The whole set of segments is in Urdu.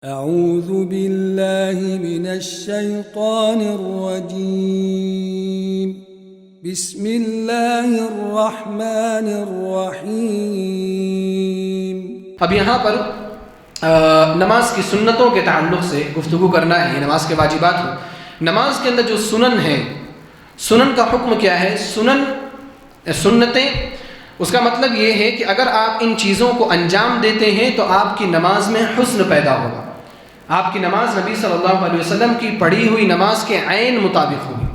اعوذ باللہ من الشیطان الرجیم بسم اللہ الرحمن الرحیم۔ اب یہاں پر نماز کی سنتوں کے تعلق سے گفتگو کرنا ہے، نماز کے واجبات ہو۔ نماز کے اندر جو سنن ہیں، سنن کا حکم کیا ہے؟ سنتیں، اس کا مطلب یہ ہے کہ اگر آپ ان چیزوں کو انجام دیتے ہیں تو آپ کی نماز میں حسن پیدا ہوگا، آپ کی نماز نبی صلی اللہ علیہ وسلم کی پڑھی ہوئی نماز کے عین مطابق ہوگی۔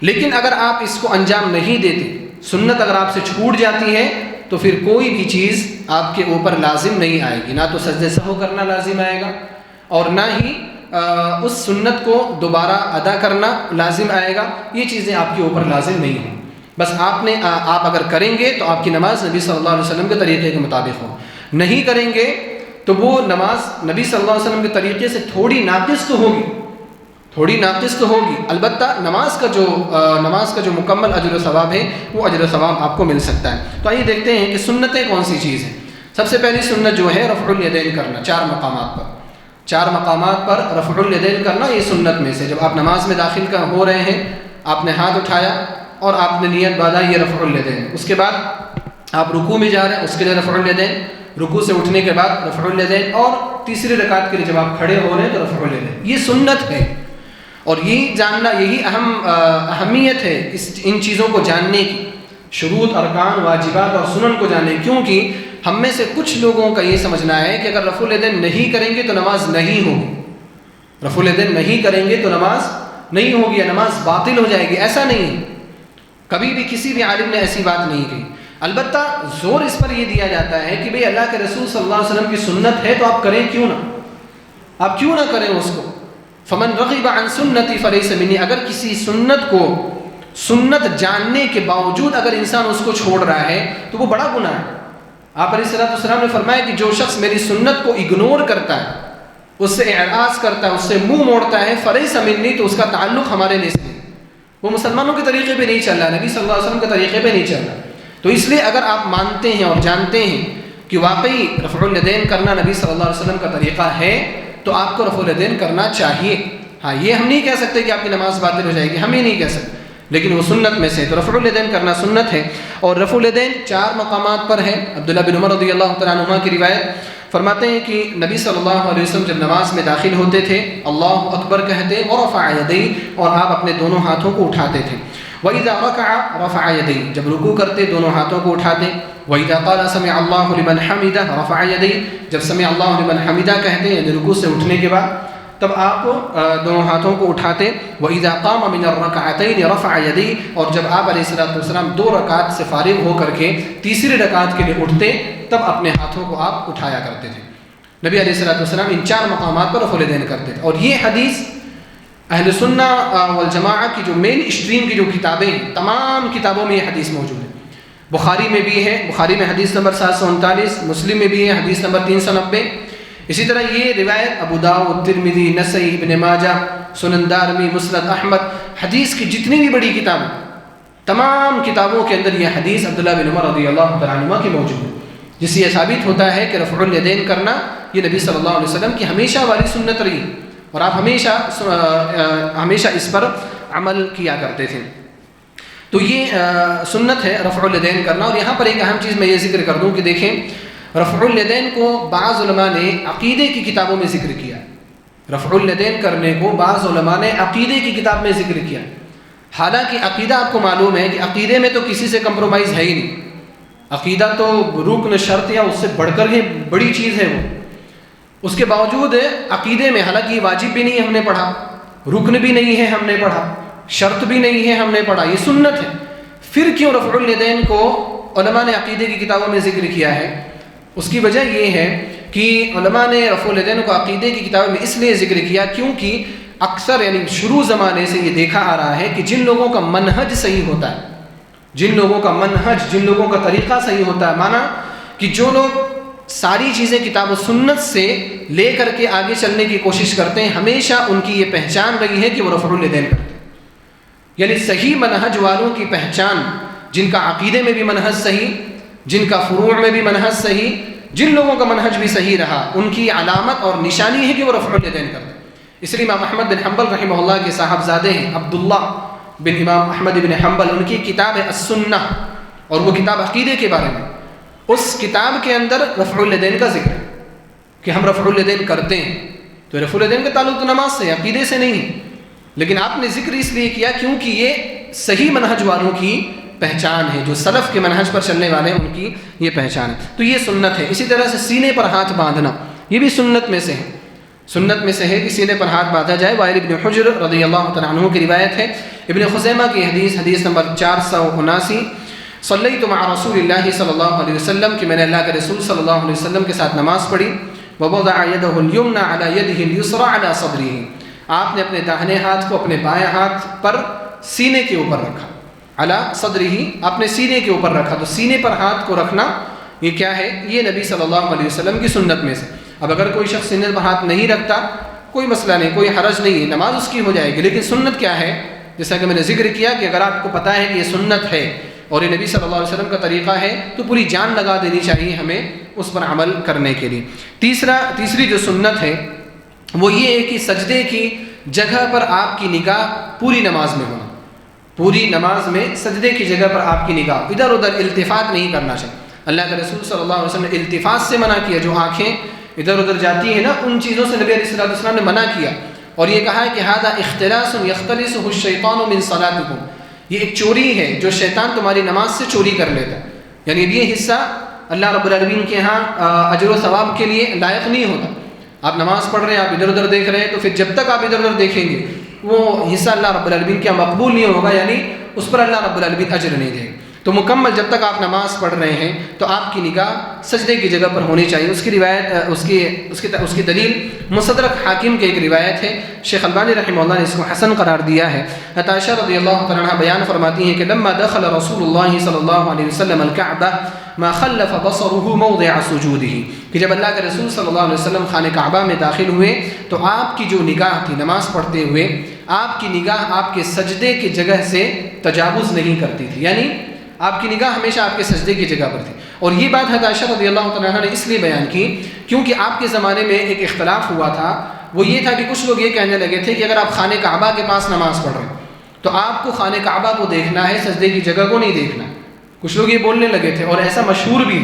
لیکن اگر آپ اس کو انجام نہیں دیتے، سنت اگر آپ سے چھوٹ جاتی ہے تو پھر کوئی بھی چیز آپ کے اوپر لازم نہیں آئے گی، نہ تو سجدہ سہو کرنا لازم آئے گا اور نہ ہی اس سنت کو دوبارہ ادا کرنا لازم آئے گا۔ یہ چیزیں آپ کے اوپر لازم نہیں ہیں، بس آپ اگر کریں گے تو آپ کی نماز نبی صلی اللہ علیہ وسلم کے طریقے کے مطابق ہو، نہیں کریں گے تو وہ نماز نبی صلی اللہ علیہ وسلم کے طریقے سے تھوڑی ناقص تو ہوگی، البتہ نماز کا جو مکمل اجر و ثواب ہے وہ اجر و ثواب آپ کو مل سکتا ہے۔ تو آئیے دیکھتے ہیں کہ سنتیں کون سی چیز ہیں۔ سب سے پہلی سنت جو ہے رفع الیدین کرنا، چار مقامات پر رفع الیدین کرنا، یہ سنت میں سے۔ جب آپ نماز میں داخل ہو رہے ہیں، آپ نے ہاتھ اٹھایا اور آپ نے نیت باندھا، یہ رفع الیدین۔ اس کے بعد آپ رکوع میں جا رہے ہیں، اس کے لیے رفع الیدین، رکوع سے اٹھنے کے بعد رفع الیدین، اور تیسری رکعت کے لیے جب آپ کھڑے ہو رہے ہیں تو رفع الیدین۔ یہ سنت ہے، اور یہی جاننا، یہی اہمیت ہے ان چیزوں کو جاننے کی، شروط، ارکان، واجبات اور سنن کو جاننے، کیونکہ ہم میں سے کچھ لوگوں کا یہ سمجھنا ہے کہ اگر رفع الیدین نہیں کریں گے تو نماز نہیں ہوگی، رفع الیدین نہیں کریں گے تو نماز نہیں ہوگی یا نماز باطل ہو جائے گی۔ ایسا نہیں ہے، کبھی بھی کسی بھی عالم نے ایسی بات نہیں کی۔ البتہ زور اس پر یہ دیا جاتا ہے کہ بھئی اللہ کے رسول صلی اللہ علیہ وسلم کی سنت ہے تو آپ کریں کیوں نہ، آپ کیوں نہ کریں اس کو۔ فمن رغب عن سنتی فلیس منی، اگر کسی سنت جاننے کے باوجود اگر انسان اس کو چھوڑ رہا ہے تو وہ بڑا گناہ ہے۔ آپ علیہ السلام نے فرمایا کہ جو شخص میری سنت کو اگنور کرتا ہے، اس سے اعراض کرتا ہے، اس سے منہ موڑتا ہے، فلیس منی، تو اس کا تعلق ہمارے لیے نہیں، وہ مسلمانوں کے طریقے پہ نہیں چل رہا، نبی صلی اللہ علیہ وسلم کے طریقے پہ نہیں چل رہا۔ تو اس لیے اگر آپ مانتے ہیں اور جانتے ہیں کہ واقعی رفع الیدین کرنا نبی صلی اللہ علیہ وسلم کا طریقہ ہے تو آپ کو رفع الیدین کرنا چاہیے۔ ہاں، یہ ہم نہیں کہہ سکتے کہ آپ کی نماز باطل ہو جائے گی، ہم یہ نہیں کہہ سکتے، لیکن وہ سنت میں سے، تو رفع الیدین کرنا سنت ہے۔ اور رفع الیدین چار مقامات پر ہے۔ عبداللہ بن عمر رضی اللہ تعالیٰ عنہما کی روایت فرماتے ہیں کہ نبی صلی اللہ علیہ وسلم جب نماز میں داخل ہوتے تھے، اللہ اکبر کہتے ورفع یدیہ، اور آپ اپنے دونوں ہاتھوں کو اٹھاتے تھے۔ وَإِذَا رَكَعَ رَفَعَ يَدَيْهِ، جب رکوع کرتے دونوں ہاتھوں کو اٹھاتے۔ وَإِذَا قَالَ سَمِعَ اللَّهُ لِمَنْ حَمِدَهُ رَفَعَ يَدَيْهِ، جب سمع اللہ لمن حمدہ کہتے ہیں، یعنی رکوع سے اٹھنے کے بعد، تب آپ دونوں ہاتھوں کو اٹھاتے۔ وَإِذَا قَامَ مِنَ الرَّكَعَتَيْنِ رَفَعَ يَدَيْهِ، اور جب آپ علیہ السلام دو رکعت سے فارغ ہو کر کے تیسری رکعت کے لیے اٹھتے، تب اپنے ہاتھوں کو آپ اٹھایا کرتے تھے۔ نبی علیہ السلام ان چار مقامات پر رفع الیدین کرتے تھے، اور یہ حدیث اہل سنہ والجماعہ کی جو مین اسٹریم کی جو کتابیں ہیں، تمام کتابوں میں یہ حدیث موجود ہے۔ بخاری میں بھی ہے، بخاری میں حدیث نمبر 739، مسلم میں بھی ہے حدیث نمبر 390۔ اسی طرح یہ روایت ابو داؤد، ترمذی، نسائی، ابن ماجہ، سنن دارمی، مسند احمد، حدیث کی جتنی بھی بڑی کتابیں، تمام کتابوں کے اندر یہ حدیث عبداللہ بن عمر رضی اللہ تعالیٰ عنہما کی موجود ہے، جس سے یہ ثابت ہوتا ہے کہ رفع الیدین کرنا یہ نبی صلی اللہ علیہ وسلم کی ہمیشہ والی سنت رہی، اور آپ ہمیشہ اس پر عمل کیا کرتے تھے۔ تو یہ سنت ہے رفع الیدین کرنا۔ اور یہاں پر ایک اہم چیز میں یہ ذکر کر دوں کہ دیکھیں، رفع الیدین کو بعض علماء نے عقیدے کی کتابوں میں ذکر کیا، رفع الیدین کرنے کو بعض علماء نے عقیدے کی کتاب میں ذکر کیا۔ حالانکہ عقیدہ آپ کو معلوم ہے کہ عقیدے میں تو کسی سے کمپرومائز ہے ہی نہیں، عقیدہ تو رکن، شرط یا اس سے بڑھ کر ہی بڑی چیز ہے وہ۔ اس کے باوجود عقیدے میں، حالانکہ یہ واجب بھی نہیں ہے ہم نے پڑھا، رکن بھی نہیں ہے ہم نے پڑھا، شرط بھی نہیں ہے ہم نے پڑھا، یہ سنت ہے، پھر کیوں رفع الیدین کو علماء نے عقیدے کی کتابوں میں ذکر کیا ہے؟ اس کی وجہ یہ ہے کہ علماء نے رفع الیدین کو عقیدے کی کتابوں میں اس لیے ذکر کیا کیونکہ اکثر، یعنی شروع زمانے سے یہ دیکھا آ رہا ہے کہ جن لوگوں کا منہج صحیح ہوتا ہے، جن لوگوں کا طریقہ صحیح ہوتا ہے، مانا کہ جو لوگ ساری چیزیں کتاب و سنت سے لے کر کے آگے چلنے کی کوشش کرتے ہیں، ہمیشہ ان کی یہ پہچان رہی ہے کہ وہ رفع الیدین کرتے ہیں۔ یعنی صحیح منہج والوں کی پہچان، جن کا عقیدے میں بھی منہج صحیح، جن کا فروع میں بھی منہج صحیح، جن لوگوں کا منہج بھی صحیح رہا ان کی علامت اور نشانی ہے کہ وہ رفع الیدین کرتے ہیں. اس لیے امام احمد بن حنبل رحمہ اللہ کے صاحبزادے ہیں عبداللہ بن امام احمد بن حنبل، ان کی کتاب ہے السنہ، اور وہ کتاب عقیدے کے بارے میں. اس کتاب کے اندر رفع الیدین کا ذکر ہے کہ ہم رفع الیدین کرتے ہیں. تو رفع الیدین کا تعلق تو نماز سے، عقیدے سے نہیں ہے، لیکن آپ نے ذکر اس لیے کیا کیونکہ یہ صحیح منہج والوں کی پہچان ہے، جو سلف کے منہج پر چلنے والے ہیں ان کی یہ پہچان ہے. تو یہ سنت ہے. اسی طرح سے سینے پر ہاتھ باندھنا، یہ بھی سنت میں سے ہے. سنت میں سے ہے کہ سینے پر ہاتھ باندھا جائے. وائل بن حجر رضی اللہ تعالیٰ عنہ کی روایت ہے، ابن خزیمہ کی حدیث نمبر 479، صلیت مع رسول اللہ صلی اللہ علیہ وسلم، کہ میں نے اللہ کے رسول صلی اللہ علیہ وسلم کے ساتھ نماز پڑھی. ووضع يده اليمنى على يده اليسرى على صدره، آپ نے اپنے داہنے ہاتھ کو اپنے بائیں ہاتھ پر سینے کے اوپر رکھا. علی صدره، اپنے سینے کے اوپر رکھا. تو سینے پر ہاتھ کو رکھنا یہ کیا ہے؟ یہ نبی صلی اللہ علیہ وسلم کی سنت میں سے. اب اگر کوئی شخص سینے پر ہاتھ نہیں رکھتا کوئی مسئلہ نہیں، کوئی حرج نہیں ہے، نماز اس کی ہو جائے گی. لیکن سنت کیا ہے؟ جیسا کہ میں نے ذکر کیا کہ اگر آپ کو پتہ ہے کہ یہ سنت ہے اور یہ نبی صلی اللہ علیہ وسلم کا طریقہ ہے تو پوری جان لگا دینی چاہیے ہمیں اس پر عمل کرنے کے لیے. تیسری جو سنت ہے وہ یہ ہے کہ سجدے کی جگہ پر آپ کی نگاہ پوری نماز میں ہونا. پوری نماز میں سجدے کی جگہ پر آپ کی نگاہ، ادھر ادھر التفات نہیں کرنا چاہیے. اللہ کے رسول صلی اللہ علیہ وسلم نے التفات سے منع کیا. جو آنکھیں ادھر ادھر جاتی ہیں نا، ان چیزوں سے نبی علیہ السلام نے منع کیا، اور یہ کہا ہے کہ ھذا اختلاس یختلسہ الشیطان من صلاتکم، یہ ایک چوری ہے جو شیطان تمہاری نماز سے چوری کر لیتا ہے. یعنی یہ حصہ اللہ رب العالمین کے ہاں اجر و ثواب کے لیے لائق نہیں ہوتا. آپ نماز پڑھ رہے ہیں، آپ ادھر ادھر دیکھ رہے ہیں، تو پھر جب تک آپ ادھر ادھر دیکھیں گے وہ حصہ اللہ رب العالمین کے مقبول نہیں ہوگا، یعنی اس پر اللہ رب العالمین اجر نہیں دے گا. تو مکمل جب تک آپ نماز پڑھ رہے ہیں تو آپ کی نگاہ سجدے کی جگہ پر ہونی چاہیے. اس کی روایت اس کی دلیل مستدرک حاکم کی ایک روایت ہے. شیخ البانی رحمہ اللہ نے اس کو حسن قرار دیا ہے. عائشہ رضی اللہ تعالیٰ عنہ بیان فرماتی ہیں کہ لما دخل رسول اللہ صلی اللہ علیہ وسلم الکعبہ ما خلف بصره موضع سجوده، کہ جب اللہ کے رسول صلی اللہ علیہ وسلم خانہ کعبہ میں داخل ہوئے تو آپ کی جو نگاہ تھی نماز پڑھتے ہوئے، آپ کی نگاہ آپ کے سجدے کی جگہ سے تجاوز نہیں کرتی تھی، یعنی آپ کی نگاہ ہمیشہ آپ کے سجدے کی جگہ پر تھی. اور یہ بات حضرت عائشہ رضی اللہ تعالیٰ عنہ نے اس لیے بیان کی کیونکہ آپ کے زمانے میں ایک اختلاف ہوا تھا. وہ یہ تھا کہ کچھ لوگ یہ کہنے لگے تھے کہ اگر آپ خانہ کعبہ کے پاس نماز پڑھ رہے ہیں تو آپ کو خانہ کعبہ کو دیکھنا ہے، سجدے کی جگہ کو نہیں دیکھنا. کچھ لوگ یہ بولنے لگے تھے، اور ایسا مشہور بھی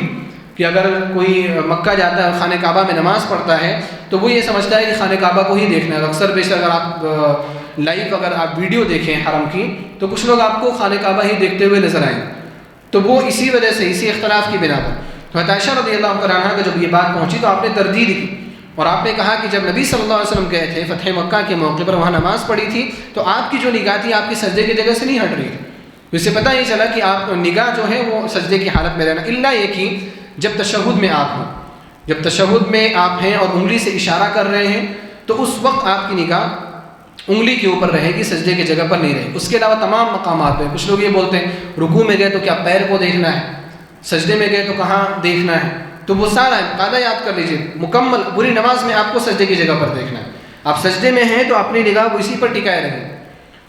کہ اگر کوئی مکہ جاتا ہے خانہ کعبہ میں نماز پڑھتا ہے تو وہ یہ سمجھتا ہے کہ خانہ کعبہ کو ہی دیکھنا ہے. اکثر بیشتر اگر آپ لائیو اگر آپ ویڈیو دیکھیں حرم کی تو کچھ لوگ آپ کو خانہ کعبہ ہی دیکھتے ہوئے نظر آئیں. تو وہ اسی وجہ سے، اسی اختلاف کی بنا پر حضرت عائشہ رضی اللہ تعالیٰ عنہ کو جب یہ بات پہنچی تو آپ نے تردید کی، اور آپ نے کہا کہ جب نبی صلی اللہ علیہ وسلم گئے تھے فتح مکہ کے موقع پر وہاں نماز پڑھی تھی تو آپ کی جو نگاہ تھی آپ کی سجدے کی جگہ سے نہیں ہٹ رہی تھی. اس سے پتہ یہ چلا کہ آپ نگاہ جو ہے وہ سجدے کی حالت میں رہنا، الا یہ کہ جب تشہد میں آپ ہوں، جب تشہد میں آپ ہیں اور انگلی سے اشارہ کر رہے ہیں تو اس وقت آپ کی نگاہ انگلی کے اوپر رہے گی، سجدے کی جگہ پر نہیں رہے گی. اس کے علاوہ تمام مقامات پہ کچھ لوگ یہ بولتے ہیں رکوع میں گئے تو کیا پیر کو دیکھنا ہے، سجدے میں گئے تو کہاں دیکھنا ہے. تو وہ سارا قاعدہ یاد کر لیجیے، مکمل پوری نماز میں آپ کو سجدے کی جگہ پر دیکھنا ہے. آپ سجدے میں ہیں تو اپنی نگاہ اسی پر ٹکائے رہیں،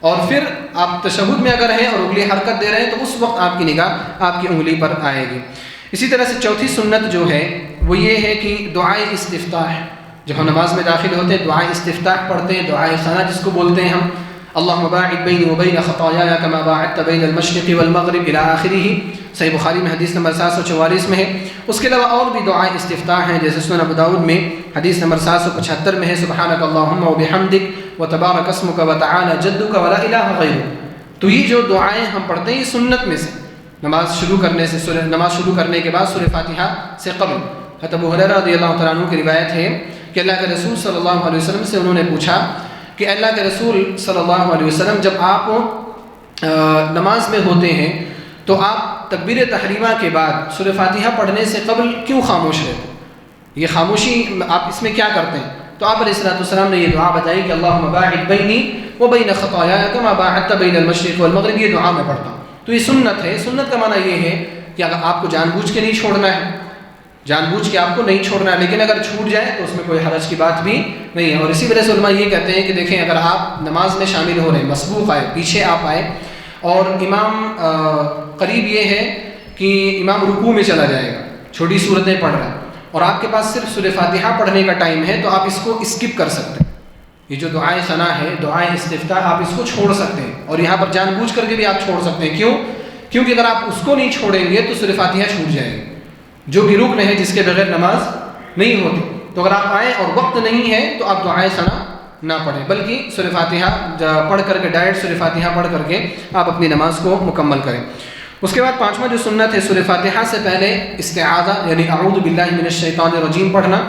اور پھر آپ تشہد میں اگر ہیں اور انگلی حرکت دے رہے ہیں تو اس وقت آپ کی نگاہ آپ کی انگلی پر آئے گی. اسی طرح سے چوتھی سنت جو ہے وہ یہ ہے کہ دعائے استفتاح، جب ہم نماز میں داخل ہوتے ہیں دعائے استفتاح پڑھتے ہیں، دعائے ثنا جس کو بولتے ہیں ہم، اللہم باعد بینی وبین خطایایا کما باعدت بین المشرق والمغرب الی آخرہ. صحیح بخاری میں حدیث نمبر 744 میں ہے. اس کے علاوہ اور بھی دعائے استفتاح ہیں، جیسے سنن ابو داؤد میں حدیث نمبر 775 میں ہے سبحانک اللہم وبحمدک وتبارک اسمک وتعالی جدک ولا الہ غیرک. تو یہ جو دعائیں ہم پڑھتے ہیں یہ سنت میں سے، نماز شروع کرنے کے بعد سورہ فاتحہ سے قبل. حضرت ابو ہریرہ رضی اللہ تعالیٰ عنہ کی روایت ہے کہ اللہ کے رسول صلی اللہ علیہ وسلم سے انہوں نے پوچھا کہ اللہ کے رسول صلی اللہ علیہ وسلم جب آپ نماز میں ہوتے ہیں تو آپ تکبیر تحریمہ کے بعد سورہ فاتحہ پڑھنے سے قبل کیوں خاموش رہتے ہیں؟ یہ خاموشی آپ اس میں کیا کرتے ہیں؟ تو آپ علیہ السلام نے یہ دعا بتائی کہ اللہم باعد بینی وبین خطایایا کما باعدت بین المشرق والمغرب. یہ دعا میں پڑھتا ہوں. تو یہ سنت ہے. سنت کا معنی یہ ہے کہ اگر آپ کو جان بوجھ کے نہیں چھوڑنا ہے، جان بوجھ کے آپ کو نہیں چھوڑنا ہے، لیکن اگر چھوٹ جائے تو اس میں کوئی حرج کی بات بھی نہیں ہے. اور اسی وجہ سے علماء یہ کہتے ہیں کہ دیکھیں اگر آپ نماز میں شامل ہو رہے ہیں، مسبوق آئے، پیچھے آپ آئے اور امام قریب یہ ہے کہ امام رکوع میں چلا جائے گا، چھوٹی صورتیں پڑھ رہا ہے، اور آپ کے پاس صرف سورہ فاتحہ پڑھنے کا ٹائم ہے تو آپ اس کو اسکپ کر سکتے ہیں. یہ جو دعائے ثنا ہے، دعائے استفتاح، آپ اس کو چھوڑ سکتے ہیں، اور یہاں پر جان بوجھ کر کے بھی آپ چھوڑ سکتے ہیں. کیوں؟ کیونکہ اگر آپ اس کو نہیں چھوڑیں گے تو سورہ فاتحہ چھوٹ جائے گی، جو کہ رکن ہے، جس کے بغیر نماز نہیں ہوتی. تو اگر آپ آئیں اور وقت نہیں ہے تو آپ دعائے ثنا نہ پڑھیں، بلکہ سورہ فاتحہ پڑھ کر کے ڈائریکٹ سورہ فاتحہ پڑھ کر کے آپ اپنی نماز کو مکمل کریں. اس کے بعد پانچواں جو سنت ہے، سورہ فاتحہ سے پہلے استعاذہ یعنی اعوذ باللہ من الشیطان الرجیم پڑھنا.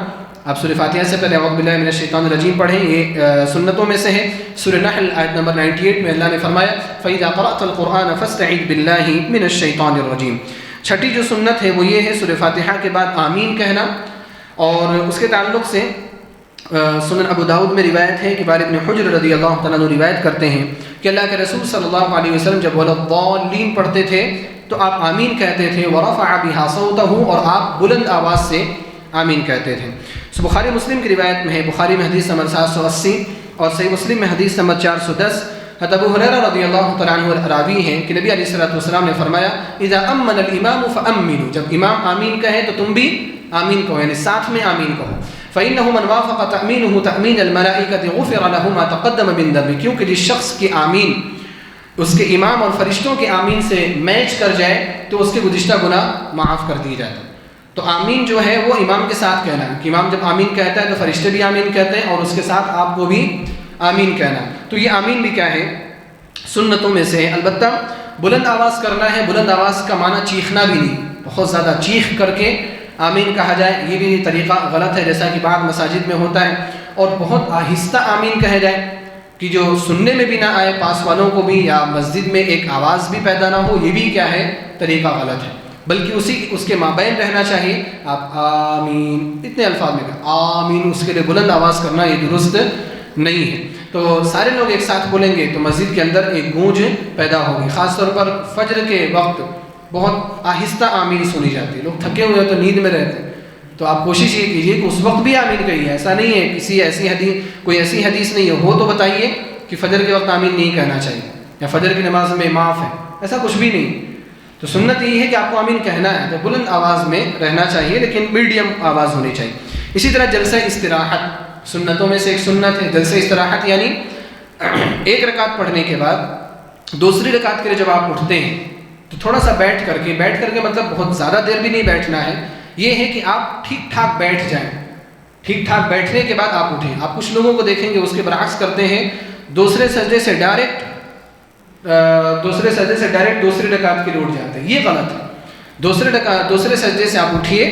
آپ سورہ فاتحہ سے پہلے اعوذ باللہ من الشیطان الرجیم پڑھیں، یہ سنتوں میں سے ہے. سورہ نحل آیت نمبر 98 میں اللہ نے فرمایا فَإِذَا قَرَأْتَ الْقُرْآنَ فَاسْتَعِذْ بِاللَّهِ مِنَ الشَّيْطَانِ الرَّجِيمِ. چھٹی جو سنت ہے وہ یہ ہے سورہ فاتحہ کے بعد آمین کہنا. اور اس کے تعلق سے سنن ابو داؤد میں روایت ہے کہ بار ابن حجر رضی اللہ تعالیٰ عنہ روایت کرتے ہیں کہ اللہ کے رسول صلی اللہ علیہ وسلم جب وَلَضَّالِّينَ پڑھتے تھے تو آپ آمین کہتے تھے، وَرَفَعَ بِهَا صَوْتَهُ، اور آپ بلند آواز سے آمین کہتے تھے. بخاری مسلم کی روایت میں ہے، بخاری میں حدیث نمبر 780 اور صحیح مسلم میں حدیث نمبر 410. حضرت ابو ہریرہ رضی اللہ تعالیٰ عنہ راوی ہیں کہ نبی علیہ الصلوۃ والسلام نے فرمایا اذا امن الامام فامنوا، جب امام آمین کہے تو تم بھی آمین کہو، یعنی ساتھ میں آمین کہو. فإنه من وافق تأمينه تأمين الملائكة غفر له ما تقدم من ذنبه، کیونکہ جس شخص کی آمین اس کے امام اور فرشتوں کے آمین سے میچ کر جائے تو اس کے گزشتہ گناہ معاف کر دیے جاتے ہیں. تو آمین جو ہے وہ امام کے ساتھ کہنا ہے، کہ امام جب آمین کہتا ہے تو فرشتے بھی آمین کہتے ہیں اور اس کے ساتھ آپ کو بھی آمین کہنا ہے. تو یہ آمین بھی کیا ہے؟ سنتوں میں سے ہے. البتہ بلند آواز کرنا ہے. بلند آواز کا معنی چیخنا بھی نہیں، بہت زیادہ چیخ کر کے آمین کہا جائے، یہ بھی طریقہ غلط ہے جیسا کہ بعض مساجد میں ہوتا ہے. اور بہت آہستہ آمین کہا جائے کہ جو سننے میں بھی نہ آئے پاس والوں کو بھی، یا مسجد میں ایک آواز بھی پیدا نہ ہو، یہ بھی کیا ہے؟ طریقہ غلط ہے. بلکہ اس کے مابین رہنا چاہیے. آپ آمین اتنے الفاظ میں کہا، آمین اس کے لیے بلند آواز کرنا یہ درست نہیں ہے. تو سارے لوگ ایک ساتھ بولیں گے تو مسجد کے اندر ایک گونج پیدا ہوگی. خاص طور پر فجر کے وقت بہت آہستہ آمین سنی جاتی ہے. لوگ تھکے ہوئے تو نیند میں رہتے ہیں، تو آپ کوشش یہ کیجیے کہ اس وقت بھی آمین کہیے. ایسا نہیں ہے کوئی ایسی حدیث نہیں ہو تو بتائیے کہ فجر کے وقت آمین نہیں کہنا چاہیے یا فجر کی نماز میں معاف ہے، ایسا کچھ بھی نہیں. تو سنت یہ ہے کہ آپ کو آمین کہنا ہے تو بلند آواز میں رہنا چاہیے، لیکن میڈیم آواز ہونی چاہیے. اسی طرح جلسہ استراحت سنتوں میں سے ایک سنت ہے. جلسہ استراحت یعنی ایک رکعت پڑھنے کے بعد دوسری رکعت کے لیے جب آپ اٹھتے ہیں تو تھوڑا سا بیٹھ کر کے مطلب بہت زیادہ دیر بھی نہیں بیٹھنا ہے. یہ ہے کہ آپ ٹھیک ٹھاک بیٹھ جائیں. ٹھیک ٹھاک بیٹھنے کے بعد آپ اٹھیں. آپ کچھ لوگوں کو دیکھیں گے اس کے برعکس کرتے ہیں، دوسرے سجدے سے ڈائریکٹ دوسری رکعت کے لیے اٹھ جاتے ہیں. یہ غلط ہے. دوسرے سجدے سے آپ اٹھیے،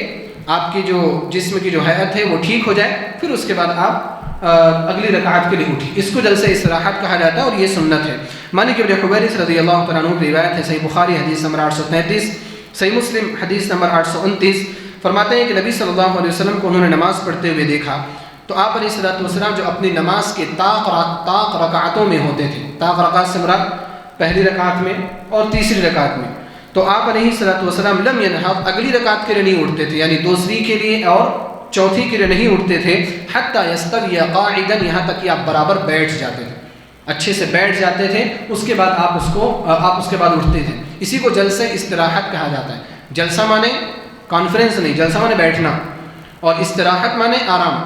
آپ کی جو جسم کی جو حیت ہے وہ ٹھیک ہو جائے، پھر اس کے بعد آپ اگلی رکعت کے لیے اٹھیے. اس کو جلسہ استراحت کہا جاتا ہے اور یہ سنت ہے. مالک بن حویرث رضی اللہ تعالیٰ عنہ کی روایت ہے، صحیح بخاری حدیث نمبر 833، صحیح مسلم حدیث نمبر 829. فرماتے ہیں کہ نبی صلی اللہ علیہ وسلم کو انہوں نے نماز پڑھتے ہوئے دیکھا تو آپ علیہ الصلوۃ والسلام جو اپنی نماز کے طاق رکعتوں میں ہوتے تھے. طاق رکعت سے مراد پہلی رکعت میں اور تیسری رکعت میں. تو آپ علیہ الصلوۃ والسلام لم ينهض، اگلی رکعت کے لیے نہیں اٹھتے تھے، یعنی دوسری کے لیے اور چوتھی کے لیے نہیں اٹھتے تھے. حتی یستوی قاعدا، یہاں تک کہ آپ برابر بیٹھ جاتے تھے، اچھے سے بیٹھ جاتے تھے. اس کے بعد آپ اس کے بعد اٹھتے تھے. اسی کو جلسہ استراحت کہا جاتا ہے. جلسہ مانے کانفرنس نہیں، جلسہ مانے بیٹھنا، اور استراحت مانے آرام،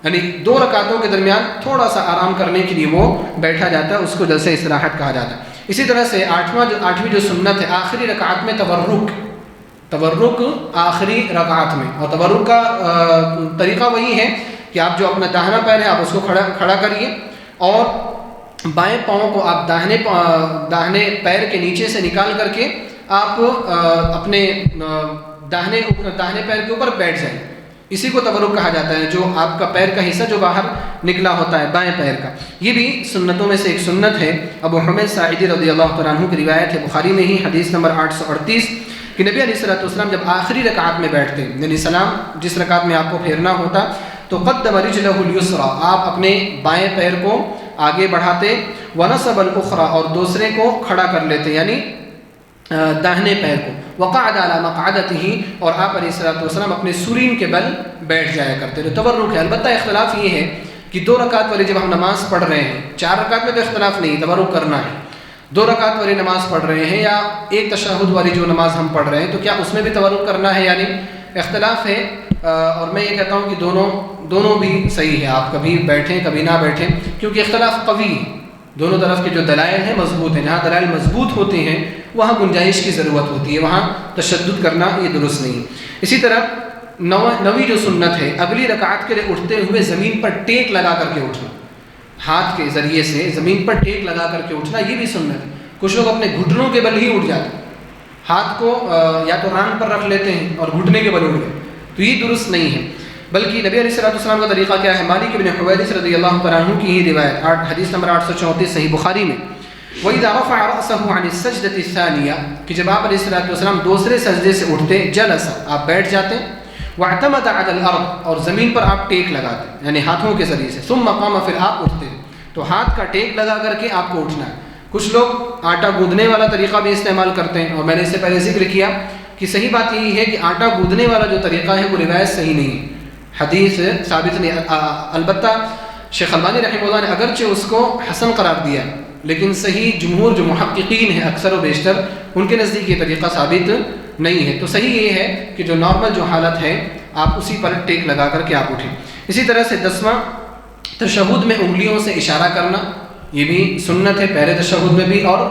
یعنی دو رکعتوں کے درمیان تھوڑا سا آرام کرنے کے لیے وہ بیٹھا جاتا ہے. اس کو جلسہ استراحت کہا جاتا ہے. اسی طرح سے آٹھویں جو سنت ہے، آخری رکعت میں تورک آخری رکعت میں. اور تورک کا طریقہ وہی ہے کہ آپ جو اپنا داہنا پیر ہے آپ اس کو کھڑا کریے اور بائیں پاؤں کو آپ داہنے پیر کے نیچے سے نکال کر کے آپ اپنے داہنے پیر کے اوپر بیٹھ جائیں. اسی کو تورک کہا جاتا ہے، جو آپ کا پیر کا حصہ جو باہر نکلا ہوتا ہے بائیں پیر کا. یہ بھی سنتوں میں سے ایک سنت ہے. ابو حمید ساعدی رضی اللہ تعالیٰ عنہ کی روایت ہے، بخاری میں ہی حدیث نمبر 838، کہ نبی علیہ الصلوۃ والسلام جب آخری رکعت میں بیٹھتے، یعنی سلام جس رکعت میں آپ کو پھیرنا ہوتا، تو قدم رجلہ الیسریٰ، آپ اپنے بائیں پیر کو آگے بڑھاتے، ونصب الاخری، اور دوسرے کو کھڑا کر لیتے یعنی داہنے پیر کو، وقعد علی مقعدتہ، اور آپ علیہ الصلوۃ والسلام اپنے سرین کے بل بیٹھ جایا کرتے تھے. تورک ہے. البتہ اختلاف یہ ہے کہ 2 رکعت والی جب ہم نماز پڑھ رہے ہیں، 4 رکعت میں تو اختلاف نہیں، تورک کرنا ہے. 2 رکعت والی نماز پڑھ رہے ہیں یا ایک تشہد والی جو نماز ہم پڑھ رہے ہیں، تو کیا اس میں بھی تورک کرنا ہے یا نہیں؟ اختلاف ہے، اور میں یہ کہتا ہوں کہ دونوں بھی صحیح ہے، آپ کبھی بیٹھیں کبھی نہ بیٹھیں، کیونکہ اختلاف قوی ہے، دونوں طرف کے جو دلائل ہیں مضبوط ہیں، جہاں دلائل مضبوط ہوتے ہیں وہاں گنجائش کی ضرورت ہوتی ہے، وہاں تشدد کرنا یہ درست نہیں ہے۔ اسی طرح نویں جو سنت ہے، اگلی رکعت کے لیے اٹھتے ہوئے زمین پر ٹیک لگا کر کے اٹھنا، ہاتھ کے ذریعے سے زمین پر ٹیک لگا کر کے اٹھنا، یہ بھی سنت ہے۔ کچھ لوگ اپنے گھٹنوں کے بل ہی اٹھ جاتے ہیں، ہاتھ کو یا تو ران پر رکھ لیتے ہیں اور گھٹنے کے بل اٹھ گئے، تو یہ درست نہیں ہے، بلکہ نبی علیہ السلام کا طریقہ کیا ہے؟ مالک بن حویرث رضی اللہ تعالیٰ عنہ کی ہی روایت، حدیث نمبر 834 صحیح بخاری میں، وَإِذَا رَفَعَ رَأْسَهُ عَنِ السَّجْدَةِ الثَّانِيَةِ کہ جب آپ علیہ السلام دوسرے سجدے سے اٹھتے، جلس آپ بیٹھ جاتے، وَاعْتَمَدَ عَلَى الْأَرْضِ اور زمین پر آپ ٹیک لگاتے یعنی ہاتھوں کے ذریعے سے، ثُمَّ قَامَ پھر آپ اٹھتے، تو ہاتھ کا ٹیک لگا کر کے آپ کو اٹھنا ہے۔ کچھ لوگ آٹا گوندنے والا طریقہ بھی استعمال کرتے ہیں، اور میں نے اس سے پہلے ذکر کیا کہ صحیح بات یہی ہے کہ آٹا گوندنے والا جو طریقہ ہے وہ روایت صحیح نہیں ہے، حدیث ثابت نہیں، البتہ شیخ البانی رحمہ اللہ نے اگرچہ اس کو حسن قرار دیا، لیکن صحیح جمہور جو محققین ہیں اکثر و بیشتر ان کے نزدیک یہ طریقہ ثابت نہیں ہے۔ تو صحیح یہ ہے کہ جو نارمل جو حالت ہے آپ اسی پر ٹیک لگا کر کے آپ اٹھیں۔ اسی طرح سے 10واں، تشہد میں انگلیوں سے اشارہ کرنا، یہ بھی سنت ہے، پہلے تشہد میں بھی اور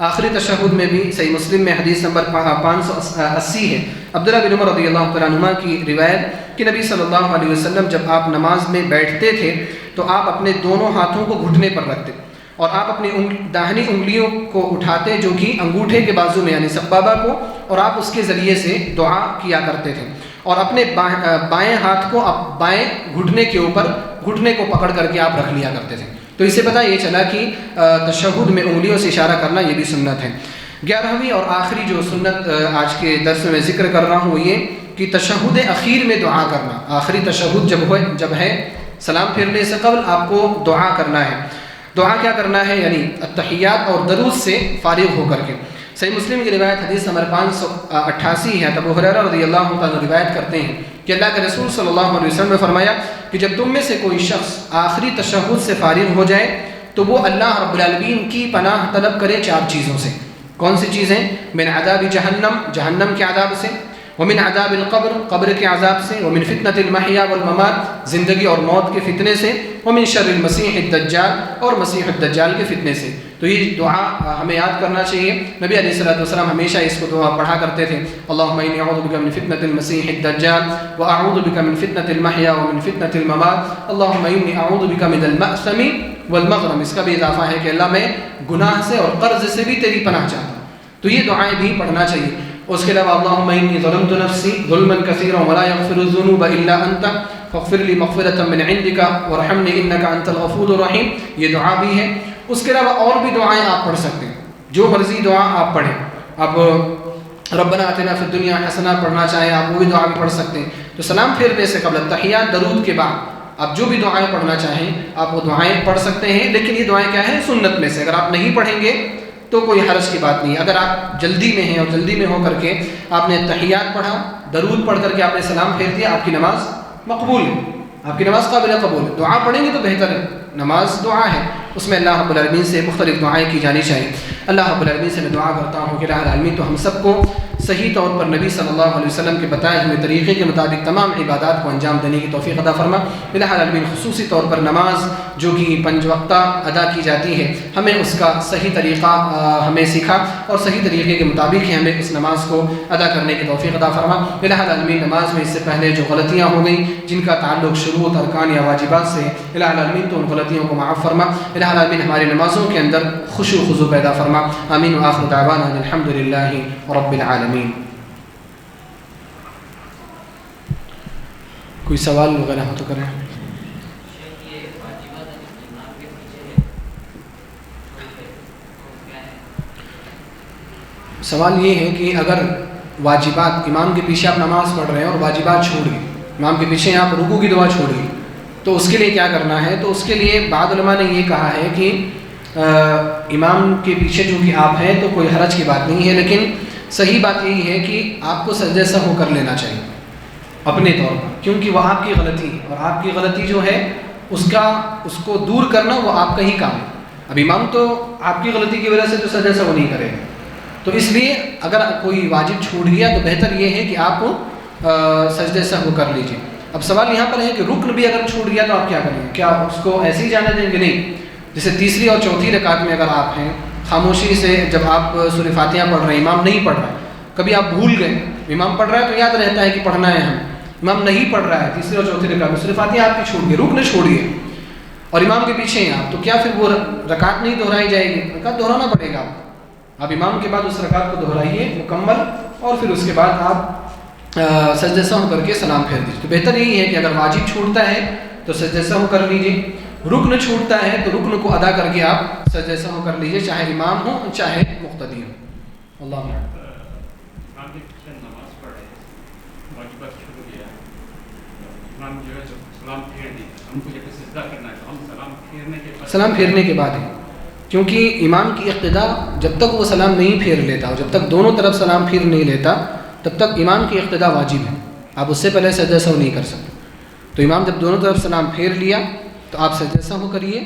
آخری تشہد میں بھی۔ صحیح مسلم میں حدیث نمبر 580 ہے، عبداللہ بن عمر رضی اللہ تعالیٰ عنہ کی روایت کہ نبی صلی اللہ علیہ وسلم جب آپ نماز میں بیٹھتے تھے تو آپ اپنے دونوں ہاتھوں کو گھٹنے پر رکھتے اور آپ اپنی داہنی انگلیوں کو اٹھاتے جو کہ انگوٹھے کے بازو میں یعنی سبابہ کو، اور آپ اس کے ذریعے سے دعا کیا کرتے تھے، اور اپنے بائیں ہاتھ کو بائیں گھٹنے کے اوپر گھٹنے کو پکڑ کر کے آپ رکھ لیا کرتے تھے۔ تو اس سے پتہ یہ چلا کہ تشہد میں انگلیوں سے اشارہ کرنا یہ بھی سنت ہے۔ 11ویں اور آخری جو سنت آج کے درس میں ذکر کر رہا ہوں وہ یہ کہ تشہد اخیر میں دعا کرنا، آخری تشہد جب ہے سلام پھیرنے سے قبل آپ کو دعا کرنا ہے۔ دعا کیا کرنا ہے؟ یعنی التحیات اور درود سے فارغ ہو کر کے۔ صحیح مسلم کی روایت حدیث نمبر 588 ہے، ابو ہریرہ رضی اللہ عنہ روایت کرتے ہیں کہ اللہ کے رسول صلی اللہ علیہ وسلم نے فرمایا کہ جب تم میں سے کوئی شخص آخری تشہد سے فارغ ہو جائے تو وہ اللہ رب العالمین کی پناہ طلب کرے 4 چیزوں سے۔ کون سی چیزیں؟ من عذاب جہنم کے عذاب سے، ومن عذاب القبر قبر کے عذاب سے، ومن فتنة المحیا والممات زندگی اور موت کے فتنے سے، ومن شر المسیح الدجال اور مسیح الدجال کے فتنے سے۔ تو یہ دعا ہمیں یاد کرنا چاہیے۔ نبی علیہ الصلوۃ والسلام ہمیشہ اس کو دعا پڑھا کرتے تھے، اللہم انی اعوذ بک من فتنة المسیح الدجال واعوذ بک من فتنة المحیا ومن فتنة الممات اللہم انی اعوذ بک من المأثم والمغرم۔ اس کا بھی اضافہ ہے کہ اللہ میں گناہ سے اور قرض سے بھی تیری پناہ چاہتا ہوں۔ تو یہ دعائیں بھی پڑھنا چاہیے۔ اس کے علاوہ اللہم انی ظلمت نفسی ظلما کثیرا ولا یغفر الذنوب الا انت فاغفر لی مغفرۃ من عندک وارحمنی انک انت الغفور الرحیم، یہ دعا بھی ہے۔ اس کے علاوہ اور بھی دعائیں آپ پڑھ سکتے ہیں، جو مرضی دعا آپ پڑھیں۔ اب ربنا آتنا فی الدنیا حسنہ پڑھنا چاہیں آپ وہ بھی دعا بھی پڑھ سکتے ہیں۔ تو سلام پھیرنے سے قبل تحیات درود کے بعد آپ جو بھی دعائیں پڑھنا چاہیں آپ وہ دعائیں پڑھ سکتے ہیں، لیکن یہ دعائیں کیا ہیں؟ سنت میں سے۔ اگر آپ نہیں پڑھیں گے تو کوئی حرج کی بات نہیں ہے۔ اگر آپ جلدی میں ہیں اور جلدی میں ہو کر کے آپ نے تحیات پڑھا، درود پڑھ کر کے آپ نے سلام پھیر دیا، آپ کی نماز مقبول ہے، آپ کی نماز قابل قبول ہے۔ دعا پڑھیں گے تو بہتر ہے، نماز دعا ہے، اس میں اللہ رب العالمین سے مختلف دعائیں کی جانی چاہیے۔ اللہ رب العالمین سے میں دعا کرتا ہوں کہ الہ العالمین تو ہم سب کو صحیح طور پر نبی صلی اللہ علیہ وسلم کے بتائے ہوئے طریقے کے مطابق تمام عبادات کو انجام دینے کی توفیق عطا فرما۔ الہ العالمین خصوصی طور پر نماز جو کہ 5 وقتہ ادا کی جاتی ہے، ہمیں اس کا صحیح طریقہ ہمیں سکھا اور صحیح طریقے کے مطابق ہی ہمیں اس نماز کو ادا کرنے کی توفیق عطا فرما۔ الہ العالمین نماز میں اس سے پہلے جو غلطیاں ہو گئیں جن کا تعلق شروط، ارکان یا واجبات سے، الہ العالمین تو ان غلطیوں کو معاف فرما۔ الہ العالمین ہماری نمازوں کے اندر خشوع و خضوع پیدا فرما۔ آمین و آخر دعوانا الحمد للہ رب العالمین۔ کوئی سوال وغیرہ ہو تو کریں۔ سوال یہ ہے کہ اگر واجبات امام کے پیچھے آپ نماز پڑھ رہے ہیں اور واجبات چھوڑ گئے، امام کے پیچھے آپ رکوع کی دعا چھوڑ گئے، تو اس کے لیے کیا کرنا ہے؟ تو اس کے لیے بعض علماء نے یہ کہا ہے کہ امام کے پیچھے جو کہ آپ ہیں تو کوئی حرج کی بات نہیں ہے، لیکن صحیح بات یہی ہے کہ آپ کو سجدے سہو کر لینا چاہیے اپنے طور پر، کیونکہ وہ آپ کی غلطی ہے اور آپ کی غلطی جو ہے اس کو دور کرنا وہ آپ کا ہی کام ہے۔ اب امام تو آپ کی غلطی کی وجہ سے تو سجدہ سہو نہیں کرے گا، تو اس لیے اگر کوئی واجب چھوٹ گیا تو بہتر یہ ہے کہ آپ سجدہ سہو کر لیجیے۔ اب سوال یہاں پر ہے کہ رکن بھی اگر چھوٹ گیا تو آپ کیا کریں گے؟ کیا اس کو ایسے ہی جانے دیں گے؟ نہیں، جیسے تیسری اور چوتھی رکعت میں اگر آپ ہیں، خاموشی سے جب آپ سورہ فاتحہ پڑھ رہے ہیں، امام نہیں پڑھ رہا ہے، کبھی آپ بھول گئے، امام پڑھ رہا ہے تو یاد رہتا ہے کہ پڑھنا ہے ہم، امام نہیں پڑھ رہا ہے، تیسری اور چوتھی رکعت میں سورہ فاتحہ آپ کی چھوٹ گئی، رکن چھوڑ گئے اور امام کے پیچھے ہیں آپ، تو کیا پھر وہ رکعت نہیں دہرائی جائے گی؟ رکعت دہرانا پڑے گا آپ امام کے بعد اس رکعت کو دہرائیے مکمل، اور پھر اس کے بعد آپ سجدہ سہو کر کے سلام پھیر دیجیے۔ تو بہتر یہی ہے کہ اگر واجب چھوٹتا ہے تو سجدہ سہو کر لیجیے، رکن چھوٹتا ہے تو رکن کو ادا کر کے آپ سجدہ سہو کر لیجیے، چاہے امام ہو چاہے مقتدی ہو۔ اللہ عنہ سلام پھیرنے کے بعد ہے، کیونکہ امام کی اقتدا جب تک وہ سلام نہیں پھیر لیتا اور جب تک دونوں طرف سلام پھیر نہیں لیتا تب تک امام کی اقتدا واجب ہے، آپ اس سے پہلے سجدہ سہو نہیں کر سکتے۔ تو امام جب دونوں طرف سلام پھیر لیا تو آپ سجدہ سہو کریے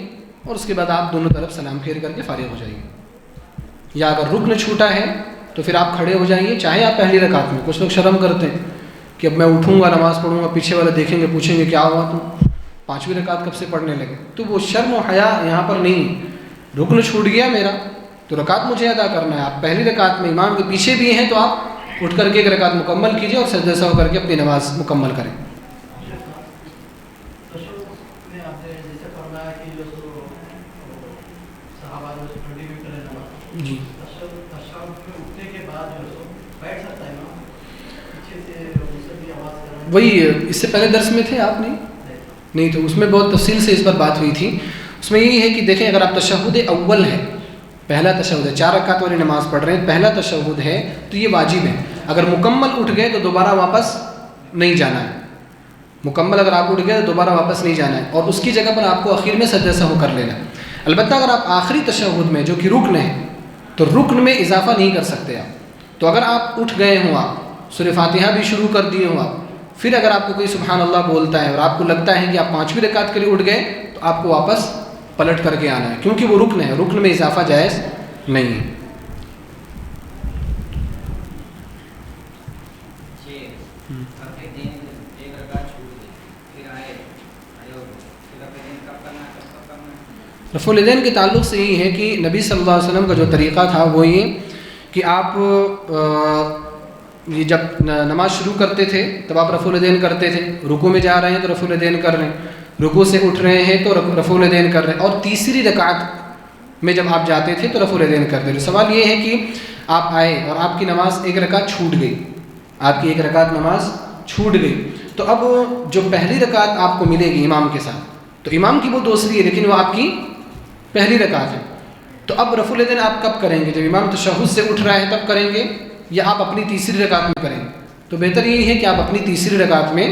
اور اس کے بعد آپ دونوں طرف سلام پھیر کر کے فارغ ہو جائیے۔ یا اگر رکن چھوٹا ہے تو پھر آپ کھڑے ہو جائیے، چاہے آپ پہلی رکعت میں، کچھ لوگ شرم کرتے ہیں کہ اب میں اٹھوں گا نماز پڑھوں گا، پیچھے والے دیکھیں گے پوچھیں گے کیا ہوا تم پانچویں رکعت کب سے پڑھنے لگے، تو وہ شرم و حیا یہاں پر نہیں، رکن چھوٹ گیا میرا تو رکعت مجھے ادا کرنا ہے، آپ پہلی رکعت میں امام کے پیچھے بھی ہیں تو آپ اٹھ کر کے ایک رکعت مکمل کیجیے اور سجدہ سہو کر کے اپنی نماز مکمل کریں۔ جی وہی اس سے پہلے درس میں تھے آپ نہیں تو اس میں بہت تفصیل سے اس پر بات ہوئی تھی، اس میں یہی ہے کہ دیکھیں اگر آپ تشہد اول ہے، پہلا تشہد ہے، 4 رکعت والی نماز پڑھ رہے ہیں، پہلا تشہد ہے تو یہ واجب ہے، اگر مکمل اٹھ گئے تو دوبارہ واپس نہیں جانا ہے، مکمل اگر آپ اٹھ گئے تو دوبارہ واپس نہیں جانا ہے اور اس کی جگہ پر آپ کو اخیر میں سجدہ سہو کر لینا ہے۔ البتہ اگر آپ آخری تشہد میں جو کہ رکن ہے تو رکن میں اضافہ نہیں کر سکتے آپ، تو اگر آپ اٹھ گئے ہوں، آپ سورہ فاتحہ بھی شروع کر دیے ہوں آپ، پھر اگر آپ کو کوئی سبحان اللہ بولتا ہے اور آپ کو لگتا ہے کہ آپ 5ویں رکعت کے لیے اٹھ گئے تو آپ کو واپس پلٹ کر کے آنا ہے، کیونکہ وہ رکن ہے، رکن میں اضافہ جائز نہیں ہے۔ رفع الیدین کے تعلق سے یہ ہے کہ نبی صلی اللہ علیہ وسلم کا جو طریقہ تھا وہ یہ کہ آپ یہ جب نماز شروع کرتے تھے تب آپ رفع الیدین کرتے تھے، رکوع میں جا رہے ہیں تو رفع الیدین کر رہے ہیں، رکوع سے اٹھ رہے ہیں تو رفع الیدین کر رہے ہیں، اور تیسری رکعت میں جب آپ جاتے تھے تو رفع الیدین کرتے تھے۔ سوال یہ ہے کہ آپ آئے اور آپ کی نماز ایک رکعت چھوٹ گئی، آپ کی ایک رکعت نماز چھوٹ گئی، تو اب جو پہلی رکعت آپ کو ملے گی امام کے ساتھ، تو امام کی وہ دوسری ہے لیکن وہ آپ کی پہلی رکعت ہے، تو اب رفع الیدین آپ کب کریں گے؟ جب امام تشہد سے اٹھ رہا ہے تب کریں گے یا آپ اپنی تیسری رکعت میں کریں گے؟ تو بہتر یہی ہے کہ آپ اپنی تیسری رکعت میں